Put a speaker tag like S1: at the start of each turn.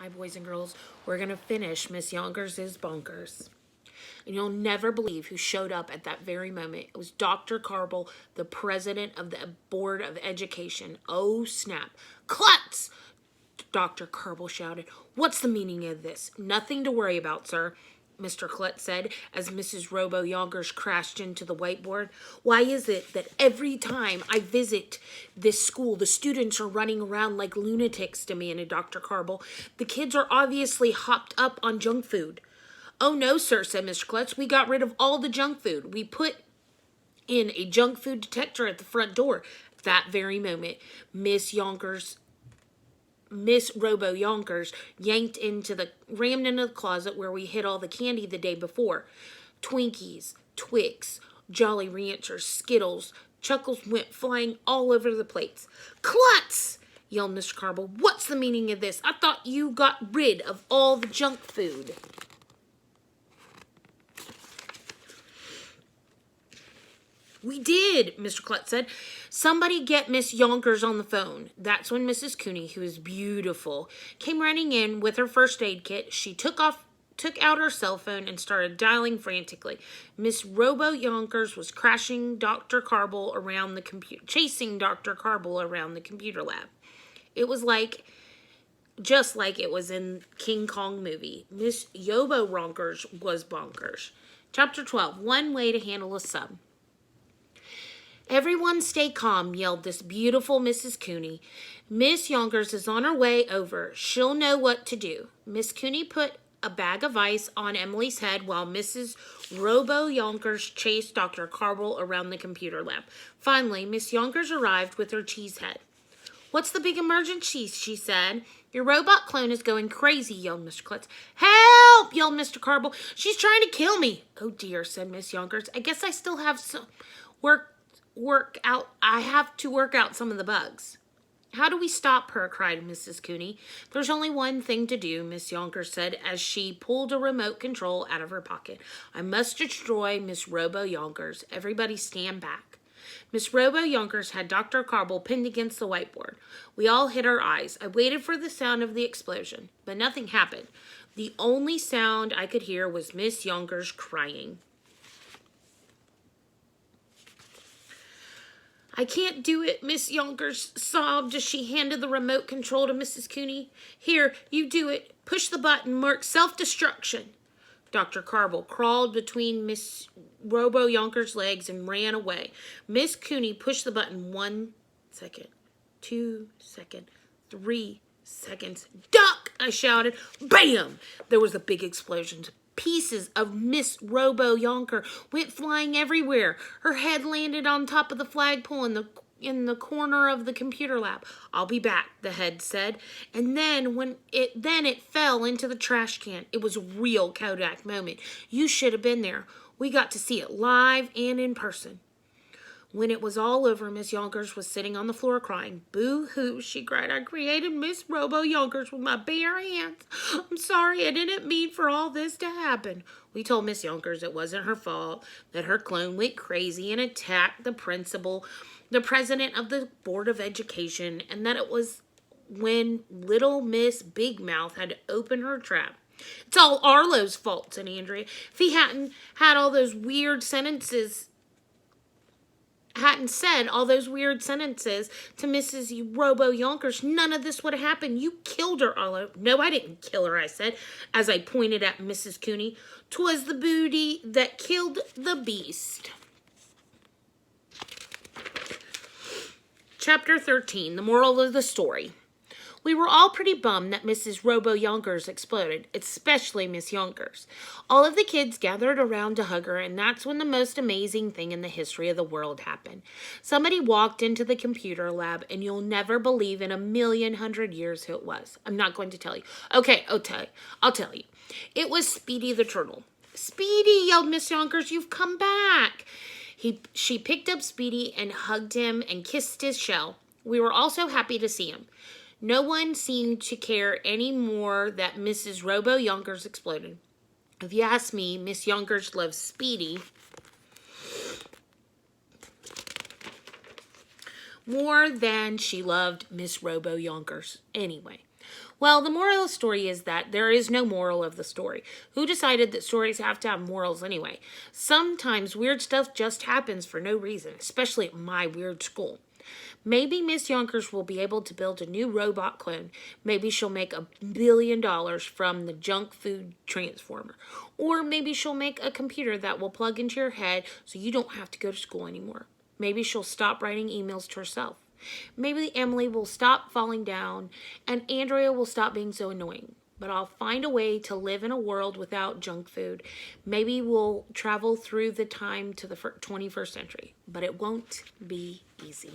S1: Hi, boys and girls. We're going to finish Miss Yonkers' Bonkers. And you'll never believe who showed up at that very moment. It was Dr. Carble, the president of the Board of Education. Oh, snap. Klutz! Dr. Carble shouted. What's the meaning of this? Nothing to worry about, sir, Mr. Klutz said as Mrs. Robo Yonkers crashed into the whiteboard. Why is it that every time I visit this school, the students are running around like lunatics, demanded Dr. Carble. The kids are obviously hopped up on junk food. Oh, no, sir, said Mr. Klutz. We got rid of all the junk food. We put in a junk food detector at the front door. That very moment, Miss Robo Yonkers rammed into the closet where we hid all the candy the day before. Twinkies, Twix, Jolly Ranchers, Skittles. Chuckles went flying all over the plates. Klutz! Yelled Mr. Carble. What's the meaning of this? I thought you got rid of all the junk food. We did, Mr. Klutz said. Somebody get Miss Yonkers on the phone. That's when Mrs. Cooney, who is beautiful, came running in with her first aid kit. She took out her cell phone and started dialing frantically. Miss Robo Yonkers was chasing Dr. Carble around the computer lab. It was just like it was in King Kong movie. Miss Yobo Yonkers was bonkers. Chapter 12, One Way to Handle a Sub. Everyone stay calm, yelled this beautiful Mrs. Cooney. Miss Yonkers is on her way over. She'll know what to do. Miss Cooney put a bag of ice on Emily's head while Mrs. Robo Yonkers chased Dr. Carble around the computer lab. Finally, Miss Yonkers arrived with her cheese head. What's the big emergency? She said. Your robot clone is going crazy, yelled Mr. Klutz. Help! Yelled Mr. Carble. She's trying to kill me. Oh dear, said Miss Yonkers. I guess I still have some I have to work out some of the bugs. How do we stop her? Cried Mrs. Cooney. There's only one thing to do, Miss Yonkers said as she pulled a remote control out of her pocket. I must destroy Miss Robo Yonkers. Everybody stand back. Miss Robo Yonkers had Dr. Carble pinned against the whiteboard. We all hid our eyes. I waited for the sound of the explosion, but nothing happened. The only sound I could hear was Miss Yonkers crying. I can't do it, Miss Yonkers sobbed as she handed the remote control to Mrs. Cooney. Here, you do it. Push the button marked self-destruction. Dr. Carble crawled between Miss Robo Yonkers' legs and ran away. Miss Cooney pushed the button 1 second, 2 seconds, 3 seconds. Duck! I shouted. Bam! There was a big explosion. Pieces of Miss Robo Yonker went flying everywhere. Her head landed on top of the flagpole in the corner of the computer lab. I'll be back, the head said. And then it fell into the trash can. It was a real Kodak moment. You should have been there. We got to see it live and in person. When it was all over, Miss Yonkers was sitting on the floor crying. Boo-hoo, she cried. I created Miss Robo Yonkers with my bare hands. I'm sorry, I didn't mean for all this to happen. We told Miss Yonkers it wasn't her fault, that her clone went crazy and attacked the president of the Board of Education, and that it was when little Miss Big Mouth had to open her trap. It's all Arlo's fault, said Andrea. If he hadn't said all those weird sentences to Mrs. Robo Yonkers, none of this would have happened. You killed her, Arlo. No, I didn't kill her, I said, as I pointed at Mrs. Cooney. 'Twas the booty that killed the beast. Chapter 13, the moral of the story. We were all pretty bummed that Mrs. Robo Yonkers exploded, especially Miss Yonkers. All of the kids gathered around to hug her, and that's when the most amazing thing in the history of the world happened. Somebody walked into the computer lab, and you'll never believe in 1,100,000 years who it was. I'm not going to tell you. Okay, I'll tell you. It was Speedy the Turtle. Speedy, yelled Miss Yonkers, you've come back. She picked up Speedy and hugged him and kissed his shell. We were all so happy to see him. No one seemed to care any more that Mrs. Robo Yonkers exploded. If you ask me, Miss Yonkers loved Speedy more than she loved Miss Robo Yonkers. Anyway, Well, the moral of the story is that there is no moral of the story. Who decided that stories have to have morals anyway? Sometimes weird stuff just happens for no reason, especially at my weird school. Maybe Miss Yonkers will be able to build a new robot clone. Maybe she'll make $1 billion from the junk food transformer. Or maybe she'll make a computer that will plug into your head so you don't have to go to school anymore. Maybe she'll stop writing emails to herself. Maybe Emily will stop falling down and Andrea will stop being so annoying. But I'll find a way to live in a world without junk food. Maybe we'll travel through the time to the 21st century. But it won't be easy.